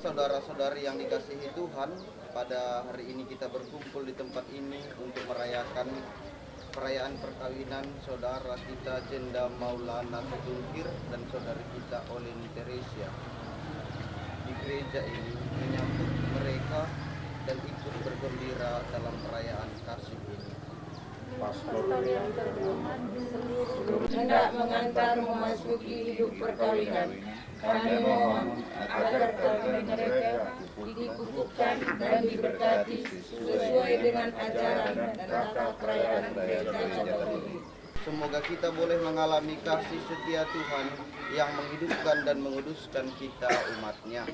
Saudara-saudari yang dikasihi Tuhan, pada hari ini kita berkumpul di tempat ini untuk merayakan perayaan perkawinan saudara kita Jenda Maulana Sedulkir dan saudari kita Oleni Teresia. Di gereja ini menyambut mereka dan ikut bergembira dalam perayaan kasih ini. Pastor yang terhormat, seluruh hendak mengantar memasuki hidup perkawinan. Kami mohon agar kawin mereka dikukuhkan dan diberkati sesuai dengan ajaran dan tata perayaan gereja Katolik. Semoga kita boleh mengalami kasih setia Tuhan yang menghidupkan dan menguduskan kita umat-Nya.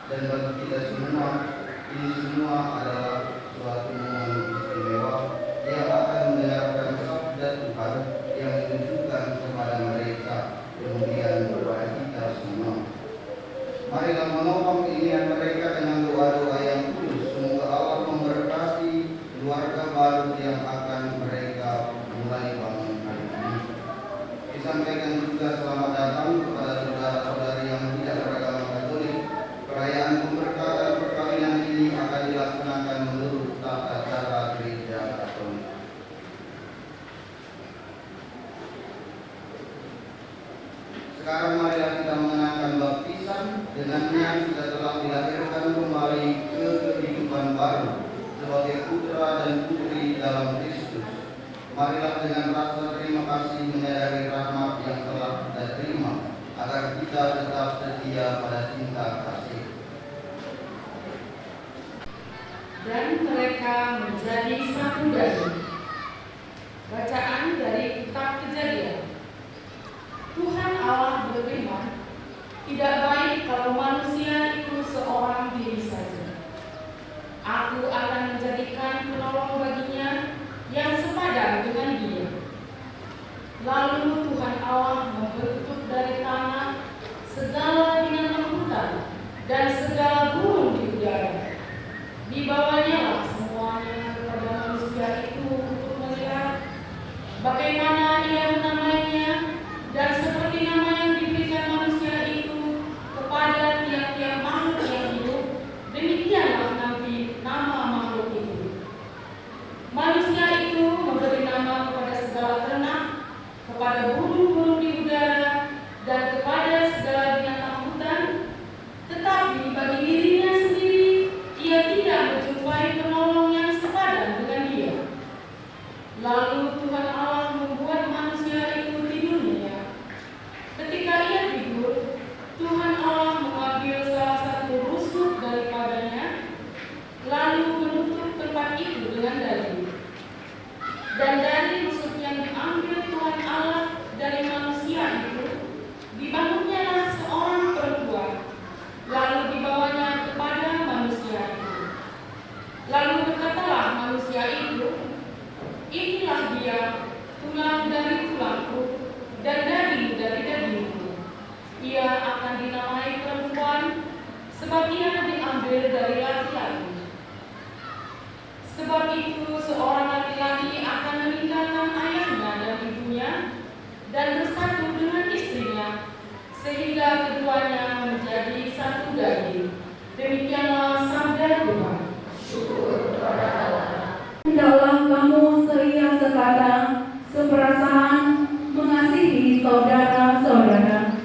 Dan bagi kita semua, ini semua adalah suatu momen istimewa yang akan mendengarkan sabda Tuhan yang ditujukan kepada mereka, kemudian kepada kita semua. Marilah menopang keinginan mereka dengan doa-doa yang tulus. Semoga Allah memberkati keluarga baru yang akan mereka mulai bangun hari ini. Disampaikan juga selamat datang kepada saudara-saudari yang tidak beragama Katolik. Perayaan pemberkatan perkawinan ini akan dilaksanakan menurut tata cara Gereja Katolik. Sekarang marilah kita mengenakan baptisan. Dengannya kita telah dilahirkan kembali ke kehidupan baru sebagai putra dan putri dalam Kristus. Marilah dengan rasa terima kasih menyadari rahmat yang telah kita terima, agar kita tetap setia pada cinta kasih. Dan mereka menjadi satu daging. Bacaan dari Kitab Kejadian. Tuhan Allah berfirman, tidak baik kalau manusia itu seorang diri saja. Aku akan menjadikan penolong baginya yang sepadan dengan dia. Lalu Tuhan Allah membentuk dari tanah segala binatang hutan dan segala burung di udara. Dibawanya lah semuanya kepada manusia itu untuk melihat bagaimana ia menamainya, dan seperti nama yang diberikan manusia itu kepada tiap-tiap makhluk yang hidup, demikianlah nanti nama makhluk itu. Manusia itu memberi nama kepada segala ternak, kepada burung-burung di udara, dan kepada segala binatang hutan. Tetapi bagi dirinya sendiri, ia tidak menjumpai penolong yang sepadan dengan dia. Lalu Tuhan Allah membuat manusia itu tidurnya. Ketika ia tidur, Tuhan Allah mengambil salah satu rusuk daripadanya, lalu menutup tempat itu dengan daging. Dan dari rusuk yang diambil Tuhan Allah dari manusia itu, dibangunnyalah seorang perempuan, lalu dibawanya kepada manusia itu. Lalu berkatalah manusia itu, inilah dia, tulang dari tulangku dan daging dari dagingku. Ia akan dinamai perempuan, sebab ia diambil dari laki-laki. Sebab itu seorang laki-laki akan meninggalkan ayahnya dan ibunya dan bersatu dengan istrinya, sehingga keduanya menjadi satu daging. Demikianlah sabda Tuhan. Syukur kepada Allah. Hendaklah kamu seia sekata, seperasaan, mengasihi saudara-saudara.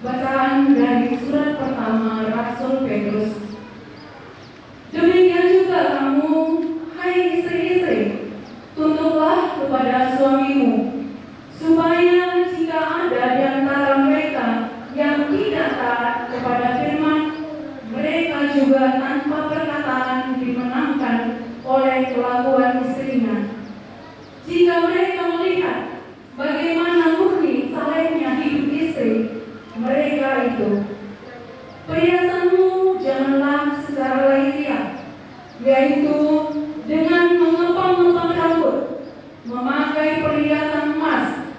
Bacaan dari surat pertama Rasul Petrus. Demikian juga kamu, hai istri-istri, tunduklah kepada suamimu, supaya jika ada di antara mereka yang tidak taat kepada firman, mereka juga tanpa perkataan dimenangkan oleh kelakuan istrinya. Jika mereka melihat bagaimana murni salehnya hidup istri mereka itu, perhiasanmu janganlah secara lahiriah, yaitu dengan mengepang-ngepang rambut, memakai perhiasan emas,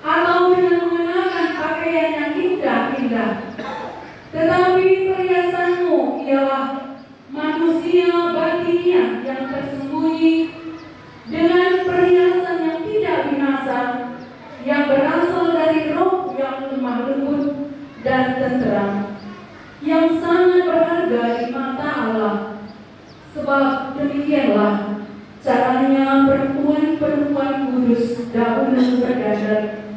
atau dengan mengenakan pakaian yang indah-indah. Tetapi perhiasanmu ialah manusia batinnya yang tersembunyi, dengan perhiasan yang tidak binasa, yang berasal dari roh yang lemah lembut dan tenteram, yang sangat berharga di mata Allah. Sebab demikianlah caranya perempuan-perempuan kudus dahulu berdadar,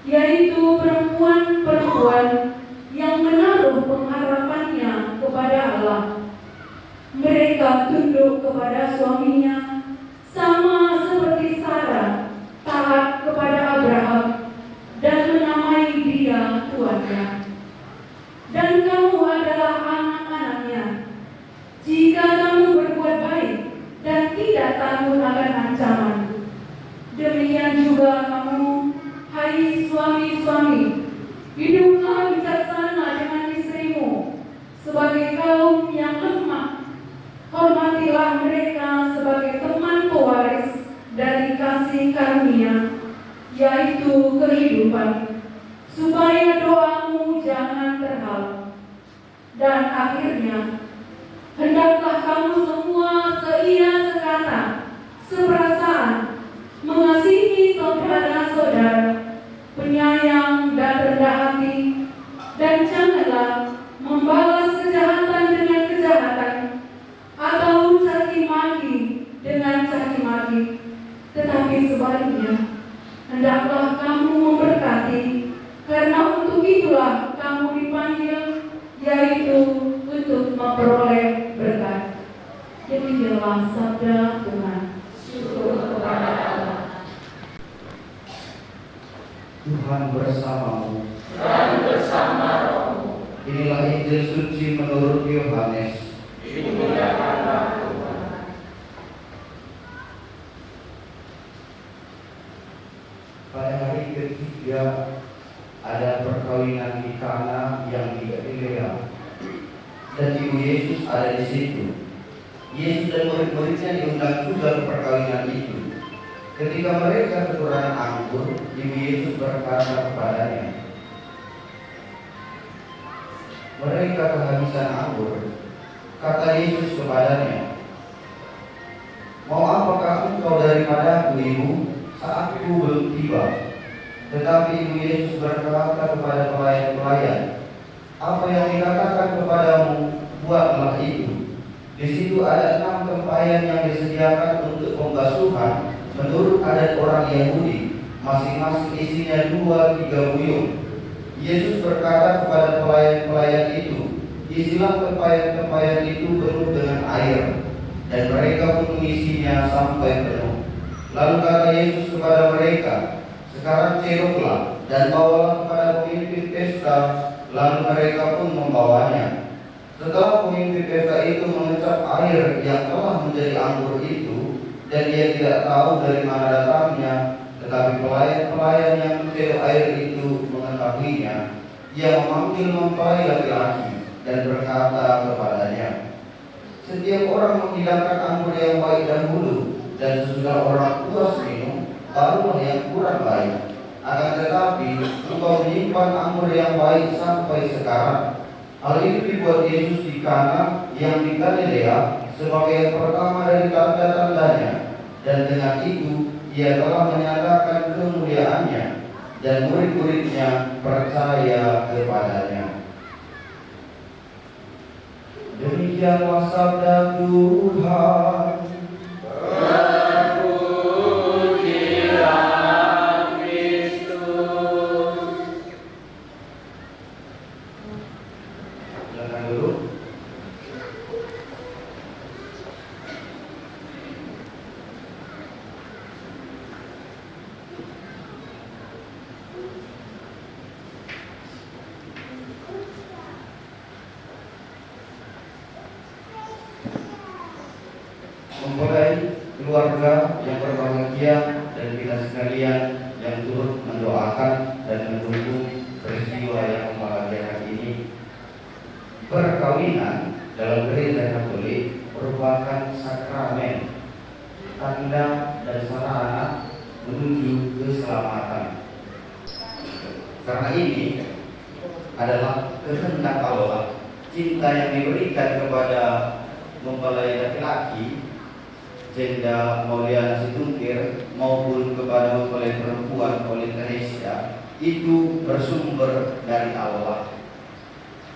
yaitu perempuan-perempuan yang menaruh pengharapannya kepada Allah. Mereka tunduk kepada suaminya, sama seperti Sarah taat kepada Abraham dan menamai dia tuannya. Dan kamu adalah anak-anaknya, jika kamu berbuat baik dan tidak takut akan ancaman. Demikian juga kamu, hai suami-suami, hiduplah bijaksana dengan istrimu, sebagai kaum yaitu kehidupan, supaya doamu jangan terhalang. Dan akhirnya, hendaklah kamu semua seia sekata, seperasaan, mengasihi saudara-saudara, penyayang dan rendah hati, dan janganlah membalas kejahatan dengan kejahatan, atau caci maki dengan caci maki, tetapi sebaliknya, hendaklah kamu memberkati, karena untuk itulah kamu dipanggil, yaitu untuk memperoleh berkat. Demikianlah sabda Tuhan. Syukur kepada Allah. Tuhan bersamamu. Dan bersama rohmu. Inilah Injil suci menurut Yohanes. Dimuliakanlah Tuhan. Pada hari ketiga ada perkawinan di Kana yang di Galilea, dan ibu Yesus ada di situ. Yesus dan murid-muridnya diundang juga ke perkawinan itu. Ketika mereka kekurangan anggur, ibu Yesus berkata kepadanya, "Mereka kehabisan anggur." Kata Yesus kepadanya, "Mau apakah engkau daripadaku, ibu, saatku belum tiba?" Tetapi ibu Yesus berkata kepada pelayan-pelayan, "Apa yang dikatakan kepadamu, buatlah itu." Di situ ada 6 tempayan yang disediakan untuk pembasuhan menurut adat orang Yahudi, masing-masing isinya 2-3 buyung. Yesus berkata kepada pelayan-pelayan itu, "Isilah tempayan-tempayan itu penuh dengan air," dan mereka pun mengisinya sampai penuh. Lalu kata Yesus kepada mereka, "Sekarang ceruklah dan bawalah kepada pemimpin pesta." Lalu mereka pun membawanya. Setelah pemimpin pesta itu mengecap air yang telah menjadi anggur itu, dan dia tidak tahu dari mana datangnya, tetapi pelayan-pelayan yang menceruk air itu mengetahuinya, ia memanggil mempelai laki-laki dan berkata kepadanya, "Setiap orang menghidangkan anggur yang baik dahulu, dan sesudah orang puas minum, barulah yang kurang baik. Akan tetapi engkau menyimpan anggur yang baik sampai sekarang." Hal itu dibuat Yesus di Kana yang di Galilea sebagai yang pertama dari tanda-tandanya, dan dengan itu ia telah menyatakan kemuliaannya, dan murid-muridnya percaya kepadanya. Demikianlah sabda Tuhan. Terpujilah Kristus. Silakan dulu. Mempelai, keluarga yang berbahagia, dan kita sekalian yang turut mendoakan dan mendukung peristiwa yang membahagiakan ini. Perkawinan dalam gereja Katolik merupakan sakramen, tanda dan sarana menuju keselamatan. Karena ini adalah kehendak Allah, cinta yang diberikan kepada mempelai laki-laki Jenda Mauliana Situngkir maupun kepada mempelai perempuan oleh Teresia itu bersumber dari Allah.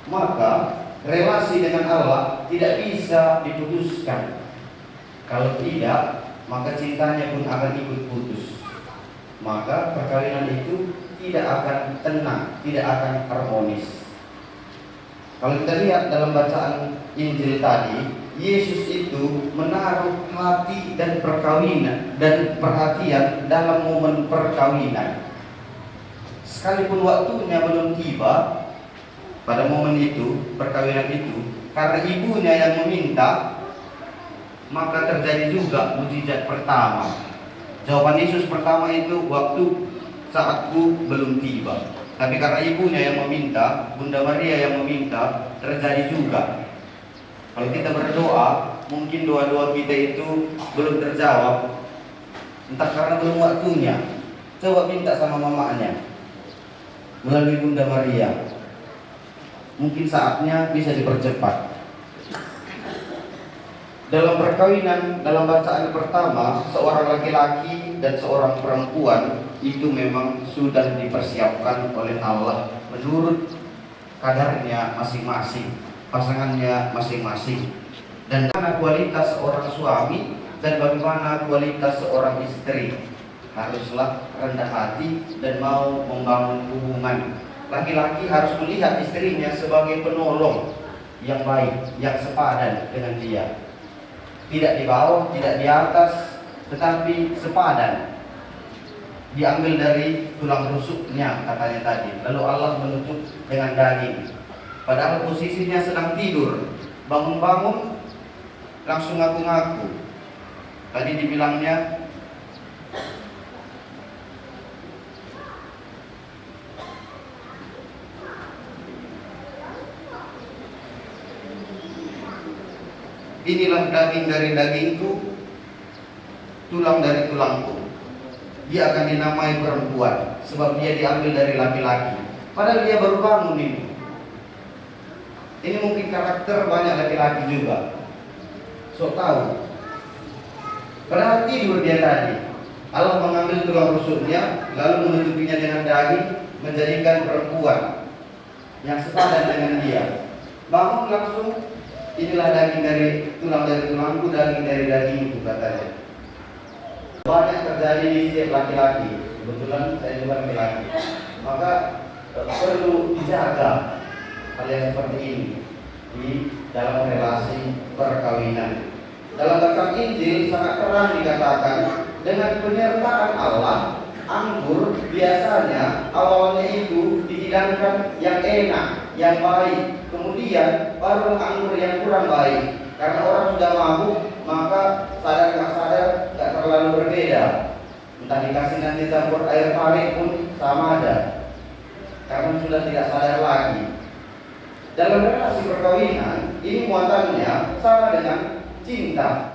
Maka relasi dengan Allah tidak bisa diputuskan. Kalau tidak, maka cintanya pun akan ikut putus. Maka perkawinan itu tidak akan tenang, tidak akan harmonis. Kalau kita lihat dalam bacaan Injil tadi, Yesus itu menaruh hati dan perkawinan dan perhatian dalam momen perkawinan. Sekalipun waktunya belum tiba pada momen itu, perkawinan itu, karena ibunya yang meminta, maka terjadi juga mukjizat pertama. Jawaban Yesus pertama itu, "Waktu saatku belum tiba." Tapi karena ibunya yang meminta, Bunda Maria yang meminta, terjadi juga. Kalau kita berdoa, mungkin doa-doa kita itu belum terjawab, entah karena belum waktunya, Coba minta sama mamanya melalui Bunda Maria. Mungkin saatnya bisa dipercepat. Dalam perkawinan, dalam bacaan pertama, seorang laki-laki dan seorang perempuan itu memang sudah dipersiapkan oleh Allah menurut kadarnya masing-masing, pasangannya masing-masing. Dan bagaimana kualitas seorang suami dan bagaimana kualitas seorang istri. Haruslah rendah hati dan mau membangun hubungan. Laki-laki harus melihat istrinya sebagai penolong yang baik, yang sepadan dengan dia. Tidak di bawah, tidak di atas, tetapi sepadan. Diambil dari tulang rusuknya katanya tadi. Lalu Allah menutup dengan daging. Padahal posisinya sedang tidur. Bangun-bangun langsung ngaku-ngaku. Tadi dibilangnya inilah daging dari dagingku, tulang dari tulangku. Dia akan dinamai perempuan sebab dia diambil dari laki-laki. Padahal dia baru bangun ini. Ini mungkin karakter banyak laki-laki juga. Sok tahu. Padahal tidur dia tadi. Allah mengambil tulang rusuknya lalu menutupinya dengan daging, menjadikan perempuan yang sepadan dengan dia. Bangun langsung. Inilah daging dari tulangku, daging dari dagingku katanya. Banyak terjadi di setiap laki-laki. Kebetulan saya juga laki-laki. Maka perlu dijaga hal yang seperti ini di dalam relasi perkawinan. Dalam bacaan Injil sangat terang dikatakan dengan penyertaan Allah, anggur biasanya awalnya itu dihidangkan yang enak, yang baik. Kemudian baru anggur yang kurang baik. Karena orang sudah mabuk, maka sadar nggak sadar nggak terlalu berbeda. Entah dikasih nanti campur air pari pun sama aja. Karena sudah tidak sadar lagi. Dalam relasi perkawinan, ini muatannya sama dengan cinta.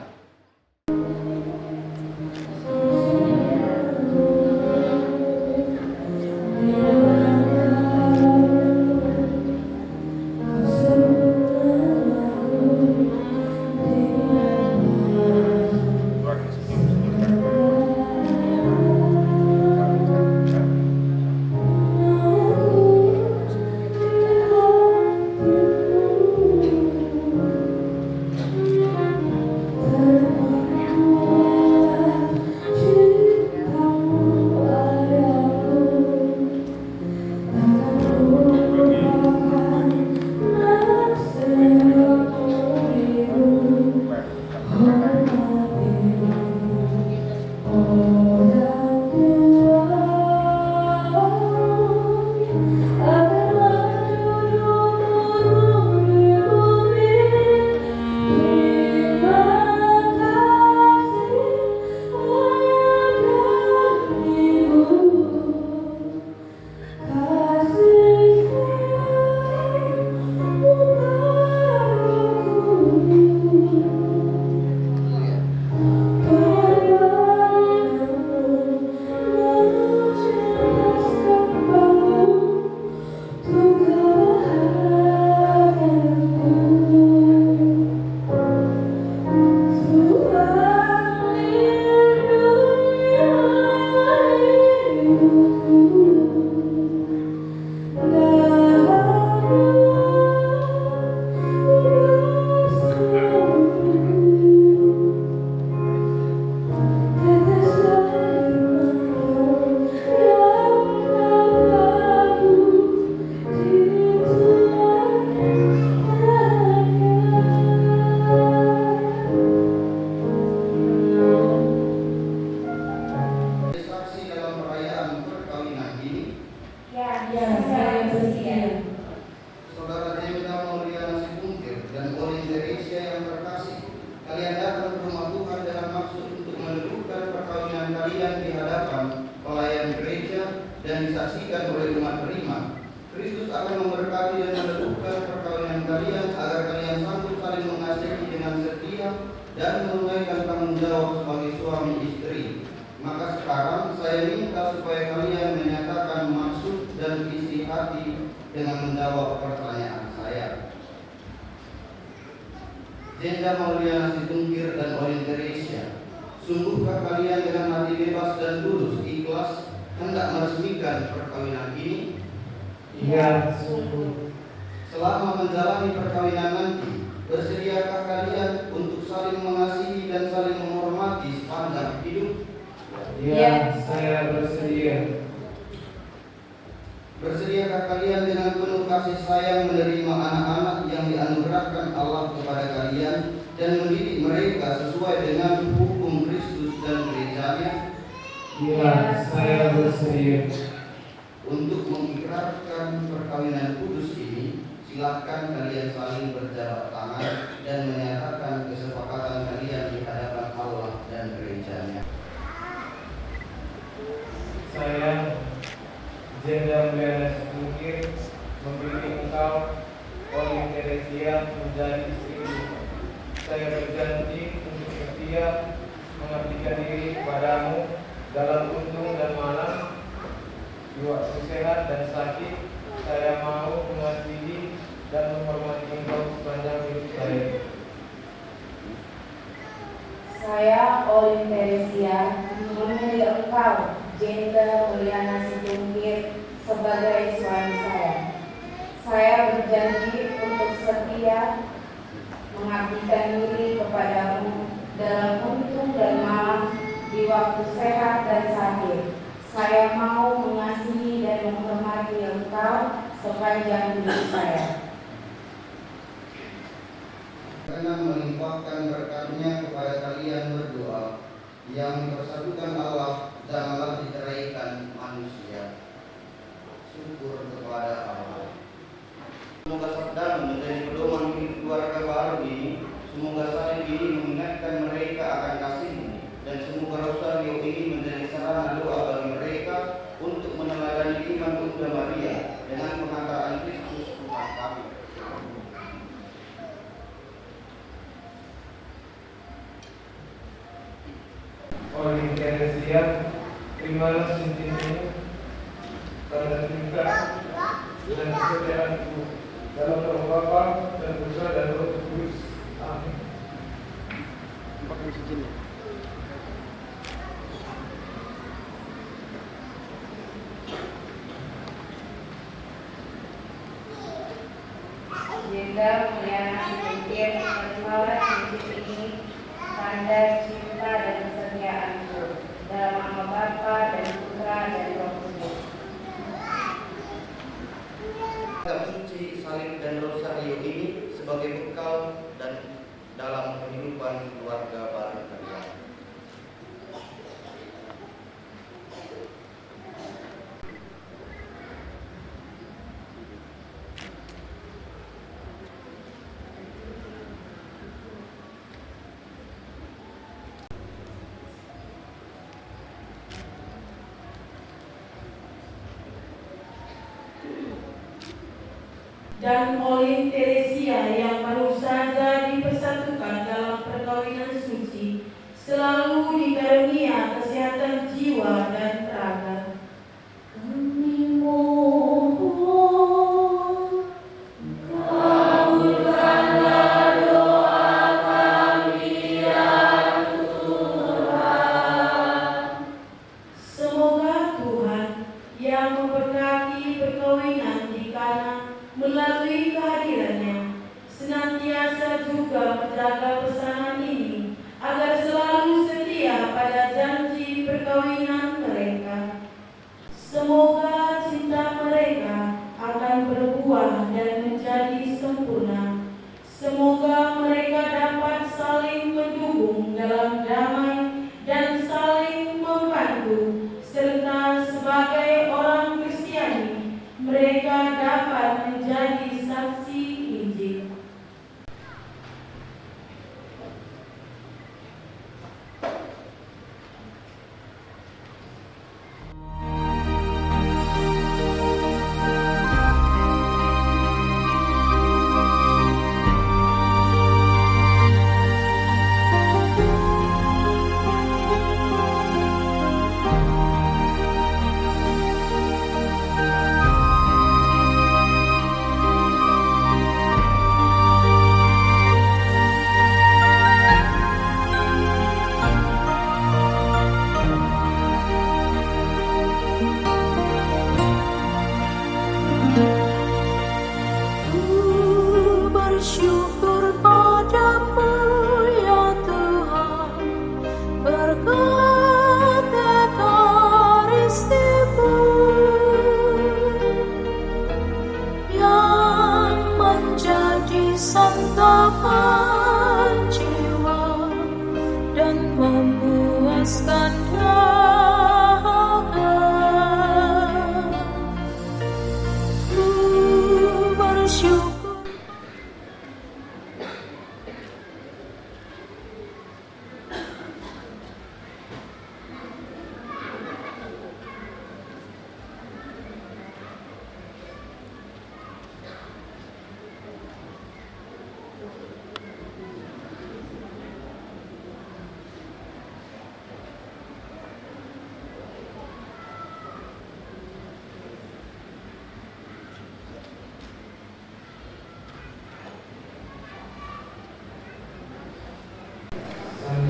Maka sekarang saya minta supaya kalian menyatakan maksud dan isi hati dengan menjawab pertanyaan saya. Jenda Mauliana Situngkir dan Olin Teresia, sungguhkah kalian dengan hati bebas dan tulus ikhlas hendak meresmikan perkawinan ini? Iya, sungguh. Selama menjalani perkawinan nanti, bersediakah kalian untuk saling mengasihi dan saling menghormati sepanjang hidup? Iya, saya bersedia. Bersediakah kalian dengan penuh kasih sayang menerima anak-anak yang dianugerahkan Allah kepada kalian dan mendidik mereka sesuai dengan hukum Kristus dan gerejanya? Iya, saya bersedia. Untuk mengikrarkan perkawinan kudus ini, silakan kalian saling berjabat tangan dan menyatakan kesepakatan kalian di hadapan Allah dan gerejanya. Saya, Jenda Mauliana Situngkir, memilih engkau, Olin Teresia, menjadi istriku. Saya berjanji untuk setia mengabdikan diri kepadamu dalam untung dan malam, di waktu sehat dan sakit. Saya mau mengasihi dan menghormati engkau sepanjang hidup saya. Saya, Olin Teresia, memilih engkau, Jenda Mauliana Situngkir, sebagai suami saya. Saya berjanji untuk setia mengabdikan diri kepadamu dalam untung dan malam, di waktu sehat dan sakit. Saya mau mengasihi dan menghormati engkau sepanjang hidup saya. Karena melimpahkan berkatnya kepada kalian berdoa, yang dipersatukan Allah janganlah diceraikan manusia. Syukur kepada Allah. Semoga sabdamu menjadi pedoman hidup keluarga baru ini. Semoga salib ini mengingatkan mereka akan kasih-Mu, dan semoga rosario ini menjadi sarana doa bagi mereka untuk meneladani iman Bunda Maria dengan pengantaran Kristus Tuhan kami. Olin Teresia, terimalah cincinmu, tanda cinta dan kesetiaanku dalam nama Bapa dan Putra dan Roh Kudus. Amin. Jenda Mauliana Situngkir, terimalah cincin ini, tanda cinta dan kesetiaanku, dalam nama Bapa dan Putra dan Roh Kudus. Kitab suci, salib dan rosario ini sebagai bekal dan dalam kehidupan keluarga baru kalian. Dan Olin Teresia yang baru saja dipersatukan dalam perkawinan suci, selalu dikarunia kesehatan jiwa dan raga. Kami mohon, kabulkanlah doa kami ya Tuhan. Semoga Tuhan yang memberkati perkawinan di Kana melalui kehadirannya senantiasa juga menjaga pesanan ini agar selalu setia pada janji perkawinan mereka. Semoga cinta mereka akan berbuah dan menjadi sempurna. Semoga mereka dapat saling mendukung dalam damai dan saling membantu, serta sebagai orang Kristiani mereka dapat menjadi saksi Injil.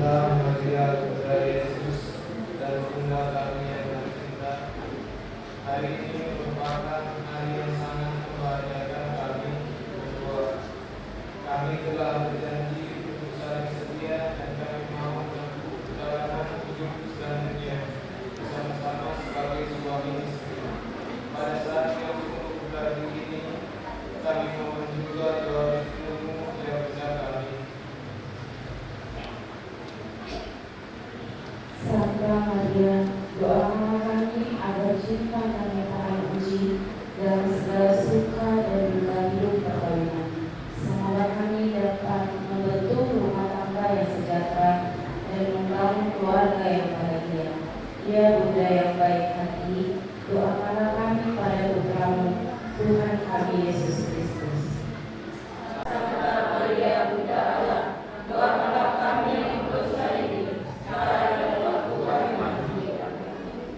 Inilah Maria Putra Yesus dan Bunda kami yang tercinta. Hari ini merupakan hari yang sangat membahagiakan kami berdua. Kami telah berjanji untuk saling setia dan kami mau menempuh perjalanan hidup selanjutnya bersama-sama sebagai suami istri. Pada saat yang sungguh berarti ini, kami mohon juga doa restumu yang besar kami. Santa Maria, doakanlah kami agar cinta kami tahan uji dalam segala suka dan duka hidup perkawinan. Semoga kami dapat membentuk rumah tangga yang sejahtera dan membangun keluarga yang bahagia. Ya Bunda yang baik hati, doakanlah kami pada Putramu, Tuhan kami Yesus Kristus. Santa Maria, Bunda Allah, doakanlah kami yang berdosa ini, sekarang dan waktu kami mati.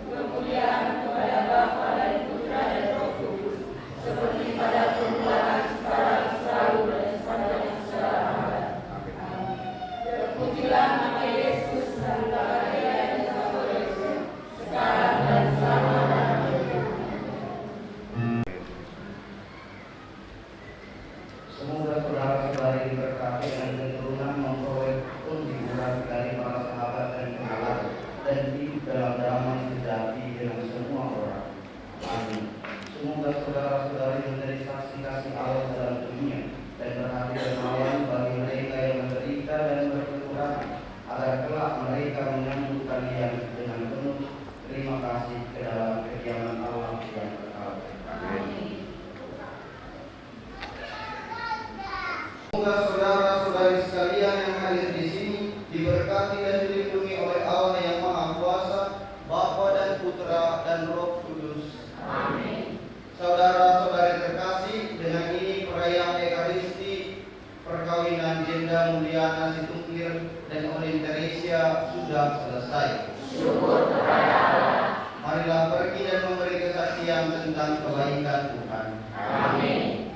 Kemuliaan kepada Bapa dan Putra dan Roh Kudus, seperti pada permulaan, sekarang, selalu, dan sepanjang segala abad. Amin. Terpujilah nama Yesus, Santa Maria dan Santa Yesus, sekarang dan selama-lamanya. Semoga saudara-saudari diberkati dengan keturunan memperoleh penghiburan dari para sahabat dan pengalat dan hidup dalam damai sejati dengan semua orang. Amin. Semoga saudara-saudari menjadi saksi kasih Allah dalam dunia dan berhati dermawan bagi mereka yang menderita dan berkekurangan, agar kelak mereka menyambut kalian dengan penuh terima kasih ke dalam kediaman Allah yang kekal. Amin. Semoga saudara-saudari sekalian yang hadir di sini diberkati dan dilindungi oleh Allah yang Maha Kuasa, Bapa dan Putra dan Roh Kudus. Amin. Saudara-saudari terkasih, dengan ini perayaan Ekaristi perkawinan Jenda Mulyana Situngkir dan Olin Teresia sudah selesai. Syukur kepada Allah. Marilah pergi dan memberi kesaksian tentang kebaikan Tuhan. Amin.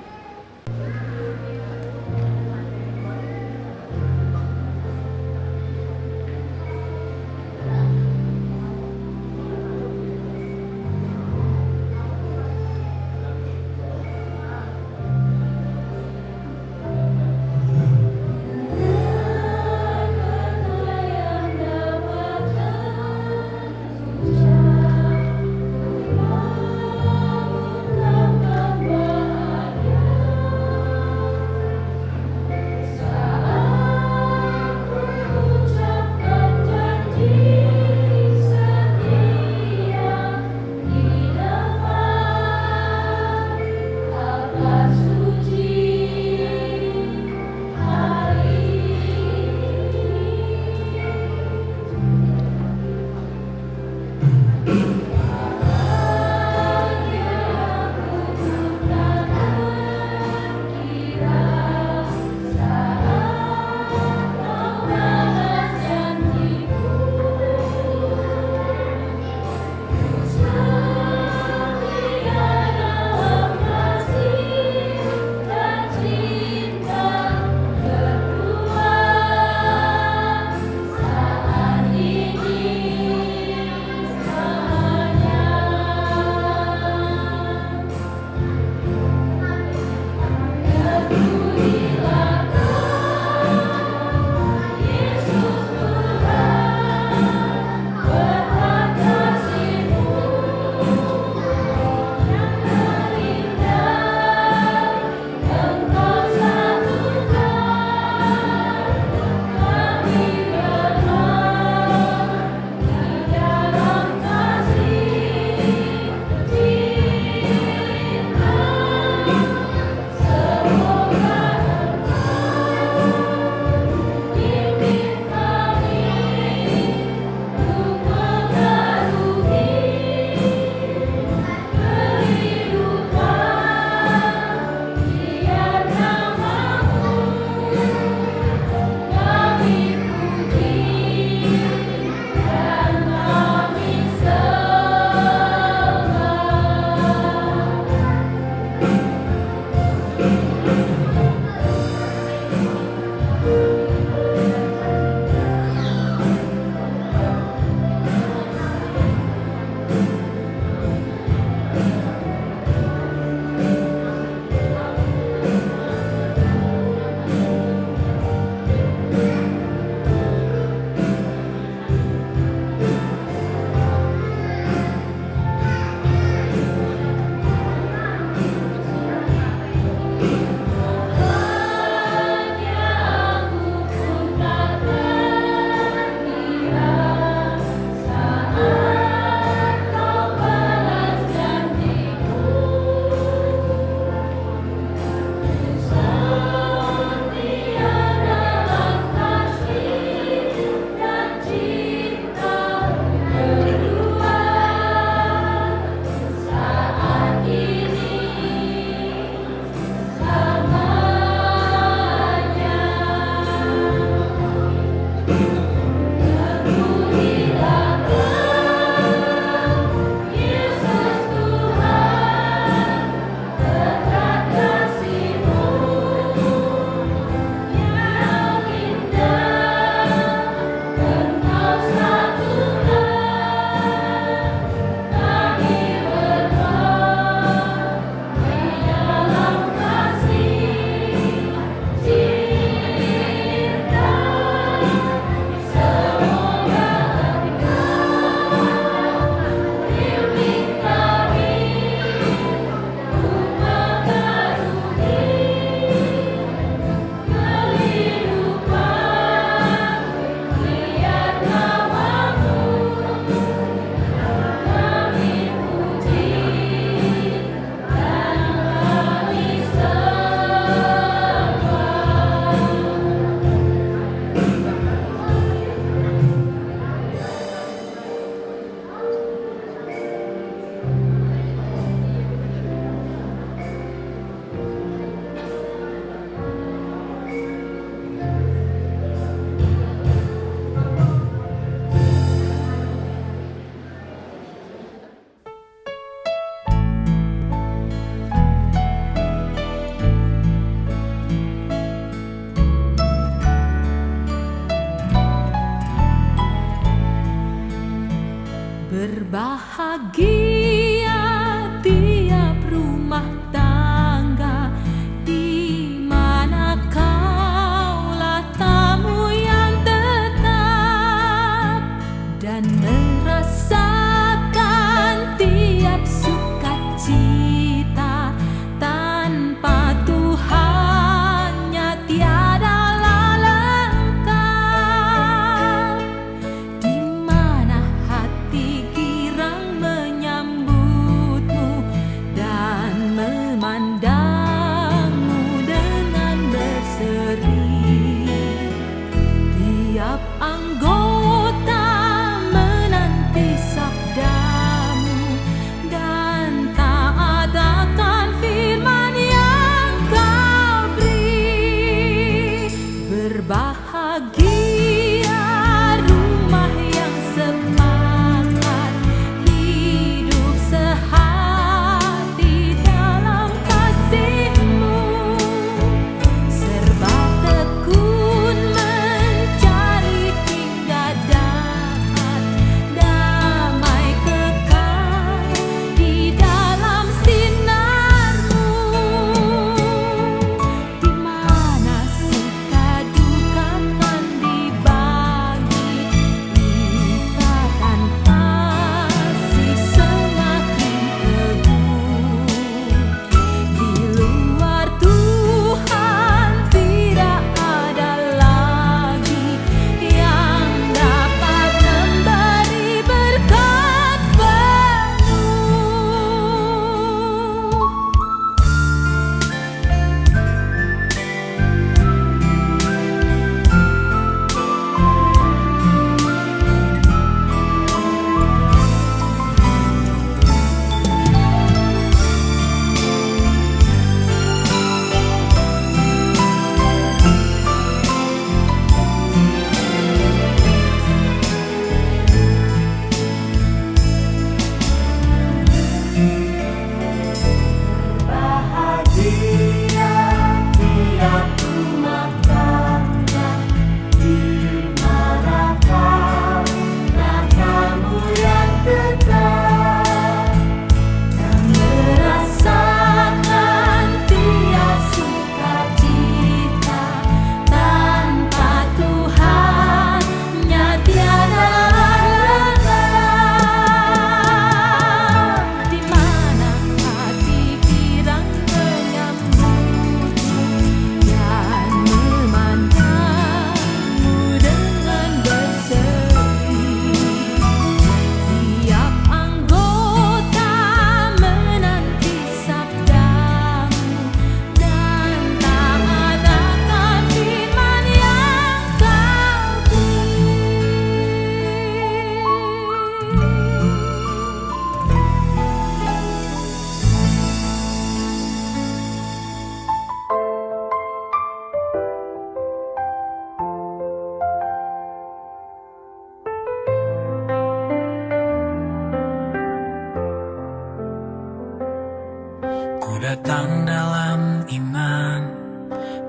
datang dalam iman,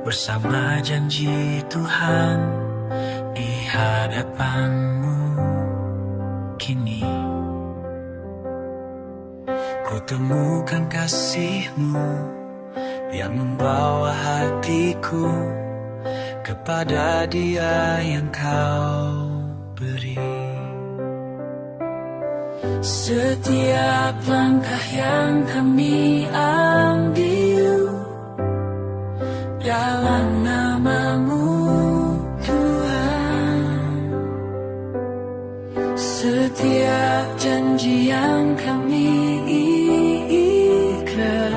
bersama janji Tuhan di hadapan-Mu kini. Ku temukan kasih-Mu yang membawa hatiku kepada Dia yang Kau beri. Setiap langkah yang kami ambil dalam nama-Mu Tuhan, setiap janji yang kami ikat,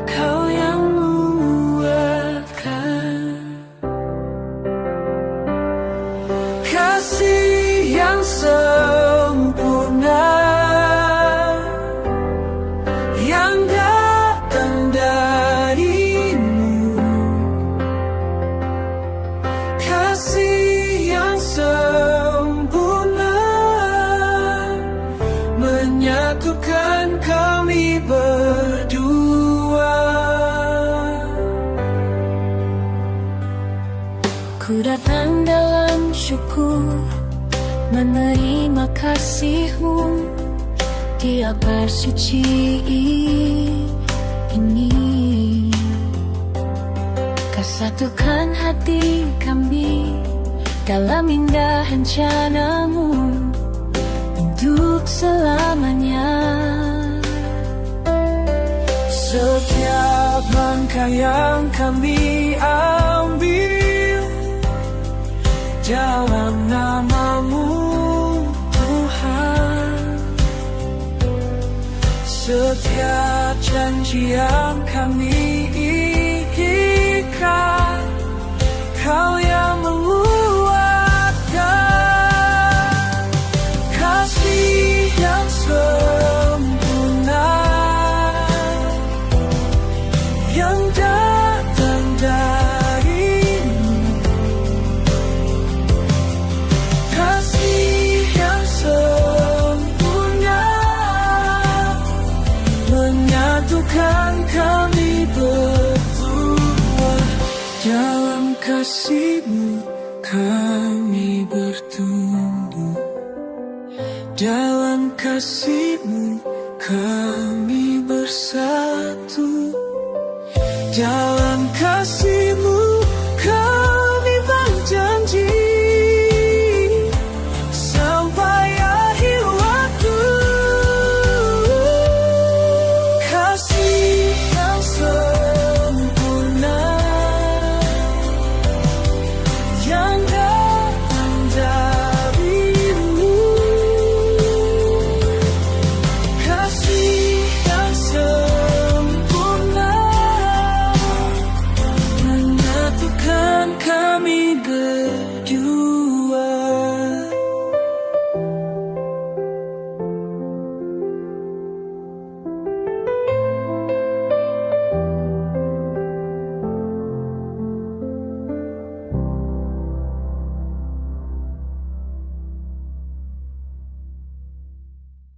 Kau yang menguatkan. Kasih yang sempurna yang datang dari-Mu, kasih yang sempurna menyatukan kami berdua. Ku datang dalam syukur, menerima kasih-Mu, Dia bersuci ini. Kau satukan hati kami dalam indah rencana-Mu untuk selamanya. Setiap langkah yang kami ambil dalam nama-Mu Tuhan, setiap janji yang kami ikat, Kau yang menguatkan. Kasih yang sempurna yang datang dari-Mu, kasih yang sempurna menyatukan kami berdua. Dalam kasih-Mu kami bertumbuh, dalam kasih-Mu kami bersatu, dalam kasih-Mu kami berjanji sampai akhir waktu. Kasih yang sempurna yang datang dari-Mu, kasih yang sempurna menyatukan kami berdua.